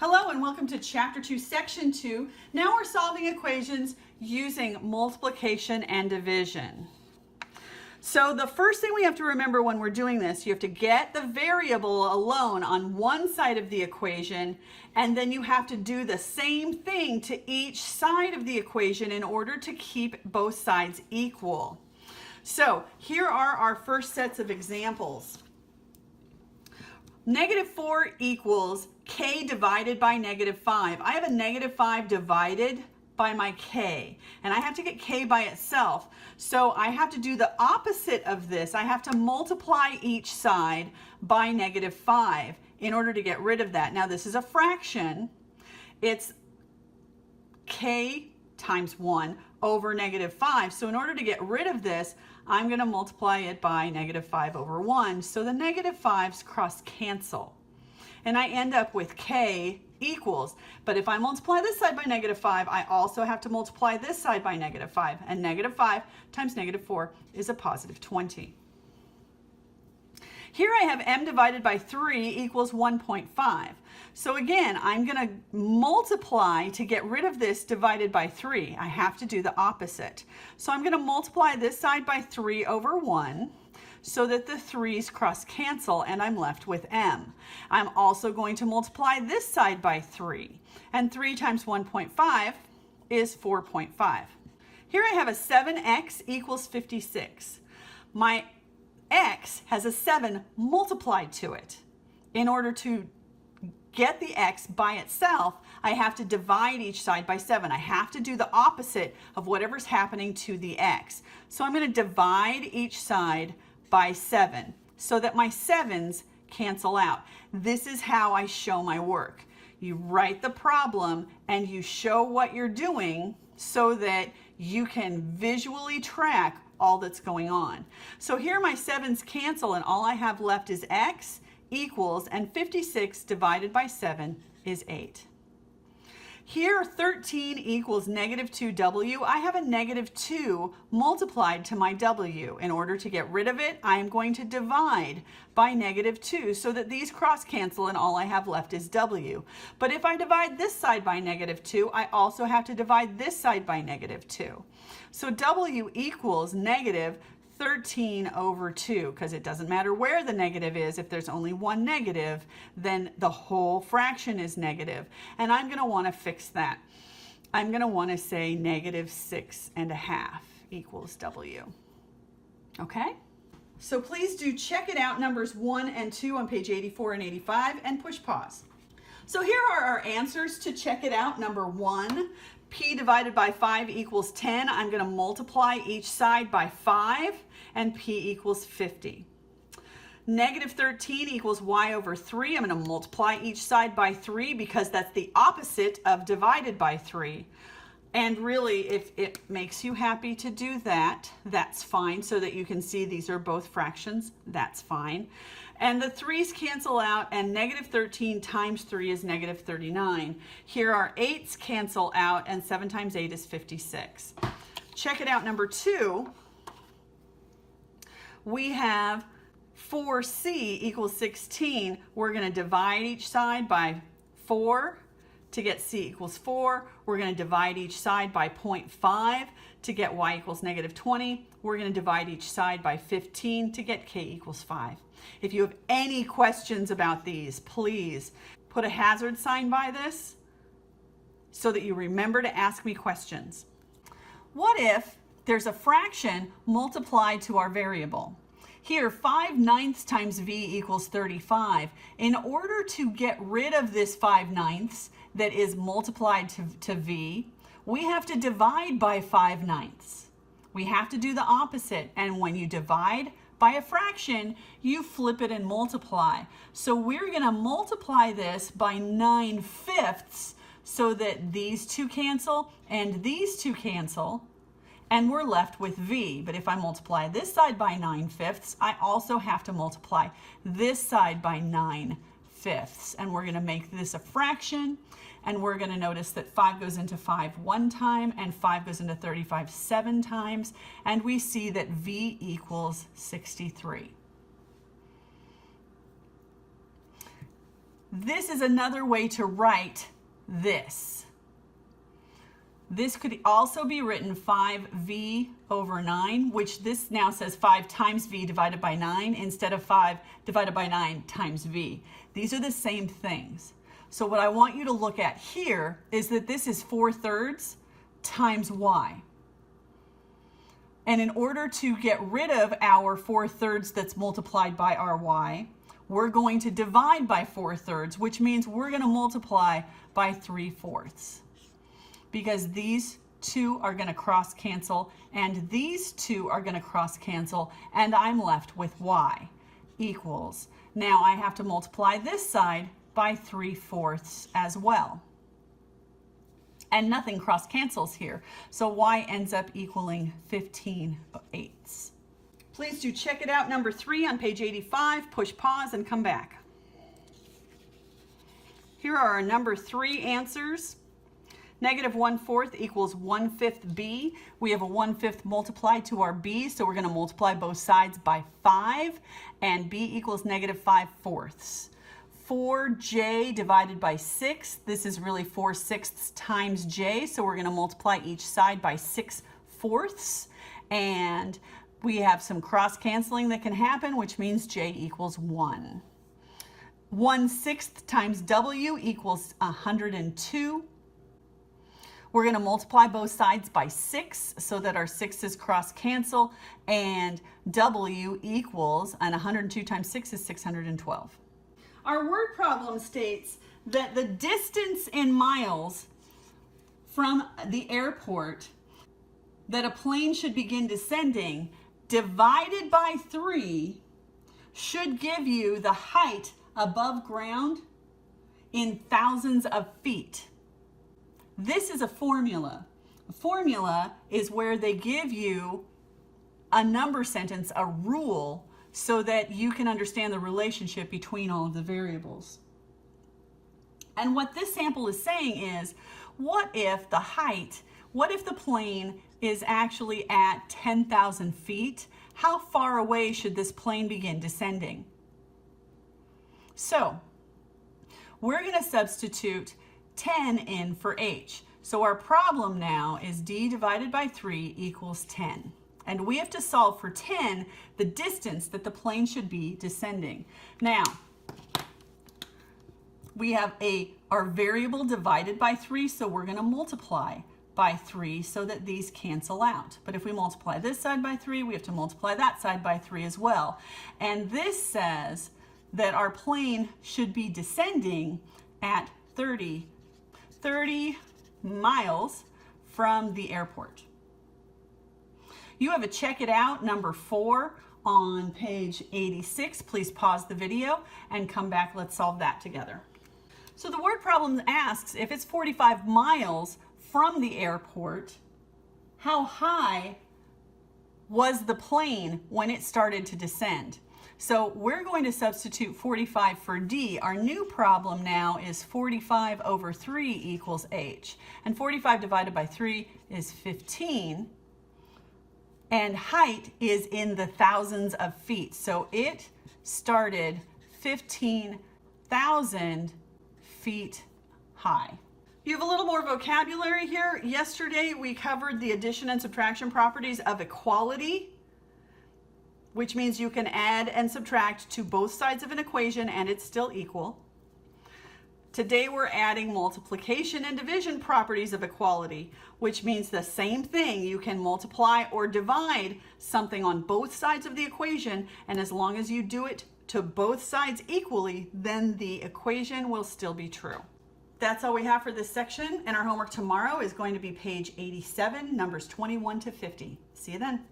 Hello and welcome to Chapter 2, Section 2. Now we're solving equations using multiplication and division. So the first thing we have to remember when we're doing this, you have to get the variable alone on one side of the equation, and then you have to do the same thing to each side of the equation in order to keep both sides equal. So here are our first sets of examples. -4 equals k divided by -5. I have a -5 divided by my k, and I have to get k by itself. So I have to do the opposite of this. I have to multiply each side by -5 in order to get rid of that. Now this is a fraction. It's k times 1 over -5. So in order to get rid of this, I'm going to multiply it by -5 over 1. So the -5's cross cancel. And I end up with k equals. But if I multiply this side by -5, I also have to multiply this side by -5. And -5 times -4 is a positive 20. Here I have m divided by 3 equals 1.5. So again, I'm going to multiply to get rid of this divided by 3. I have to do the opposite. So I'm going to multiply this side by 3 over 1 so that the 3's cross cancel and I'm left with m. I'm also going to multiply this side by 3. And 3 times 1.5 is 4.5. Here I have a 7x equals 56. My x has a 7 multiplied to it. In order to get the x by itself, I have to divide each side by 7. I have to do the opposite of whatever's happening to the x. So I'm going to divide each side by 7 so that my 7's cancel out. This is how I show my work. You write the problem and you show what you're doing so that you can visually track all that's going on. So here my 7's cancel and all I have left is x equals, and 56 divided by 7 is 8. Here 13 equals -2w. I have a -2 multiplied to my w. In order to get rid of it, I am going to divide by -2 so that these cross cancel and all I have left is w. But if I divide this side by -2, I also have to divide this side by -2. So w equals -13 over 2, because it doesn't matter where the negative is. If there's only one negative, then the whole fraction is negative. And I'm going to want to fix that. I'm going to want to say -6.5 equals w. Okay? So please do check it out, numbers 1 and 2 on page 84 and 85, and push pause. So here are our answers to check it out. Number 1, p divided by 5 equals 10. I'm going to multiply each side by 5, and p equals 50. -13 equals y over 3. I'm going to multiply each side by 3 because that's the opposite of divided by 3. And really, if it makes you happy to do that, that's fine, so that you can see these are both fractions. That's fine. And the 3's cancel out, and -13 times 3 is -39. Here our 8's cancel out, and 7 times 8 is 56. Check it out, number 2. We have 4c equals 16. We're going to divide each side by 4 to get c equals 4. We're going to divide each side by 0.5 to get y equals -20. We're going to divide each side by 15 to get k equals 5. If you have any questions about these, please put a hazard sign by this so that you remember to ask me questions. What if there's a fraction multiplied to our variable? Here, 5/9 times v equals 35. In order to get rid of this 5/9 that is multiplied to v, we have to divide by 5/9. We have to do the opposite. And when you divide by a fraction, you flip it and multiply. So we're going to multiply this by 9/5 so that these two cancel and these two cancel, and we're left with v. But if I multiply this side by 9/5, I also have to multiply this side by 9/5. And we're going to make this a fraction, and we're going to notice that 5 goes into 5 one time, and 5 goes into 35 7 times, and we see that v equals 63. this is another way to write this. This could also be written 5v over 9, which this now says 5 times v divided by 9 instead of 5 divided by 9 times v. These are the same things. So what I want you to look at here is that this is 4/3 times y. And in order to get rid of our 4/3 that's multiplied by our y, we're going to divide by 4/3, which means we're going to multiply by 3/4. Because these two are going to cross cancel and these two are going to cross cancel, and I'm left with y equals. Now I have to multiply this side by 3/4 as well. And nothing cross cancels here. So y ends up equaling 15/8. Please do check it out, number 3 on page 85. Push pause and come back. Here are our number 3 answers. -1/4 equals 1/5 b. We have a 1/5 multiplied to our b, so we're going to multiply both sides by 5, and b equals -5/4. 4j divided by 6, this is really 4/6 times j, so we're going to multiply each side by 6/4, and we have some cross canceling that can happen, which means j equals 1. 1/6 times w equals 102. We're going to multiply both sides by 6 so that our 6's cross cancel, and w equals, and 102 times 6 is 612. Our word problem states that the distance in miles from the airport that a plane should begin descending divided by 3 should give you the height above ground in thousands of feet. This is a formula. A formula is where they give you a number sentence, a rule, so that you can understand the relationship between all of the variables. And what this sample is saying is, what if the plane is actually at 10,000 feet? How far away should this plane begin descending? So, we're going to substitute 10 in for h. So our problem now is d divided by 3 equals 10. And we have to solve for 10, the distance that the plane should be descending. Now, we have our variable divided by 3, so we're going to multiply by 3 so that these cancel out. But if we multiply this side by 3, we have to multiply that side by 3 as well. And this says that our plane should be descending at 30 miles from the airport. You have a check it out, number 4 on page 86. Please pause the video and come back. Let's solve that together. So the word problem asks, if it's 45 miles from the airport, how high was the plane when it started to descend? So we're going to substitute 45 for D. Our new problem now is 45 over 3 equals h. And 45 divided by 3 is 15. And height is in the thousands of feet. So it started 15,000 feet high. You have a little more vocabulary here. Yesterday we covered the addition and subtraction properties of equality, which means you can add and subtract to both sides of an equation and it's still equal. Today we're adding multiplication and division properties of equality, which means the same thing. You can multiply or divide something on both sides of the equation, and as long as you do it to both sides equally, then the equation will still be true. That's all we have for this section, and our homework tomorrow is going to be page 87, numbers 21 to 50. See you then.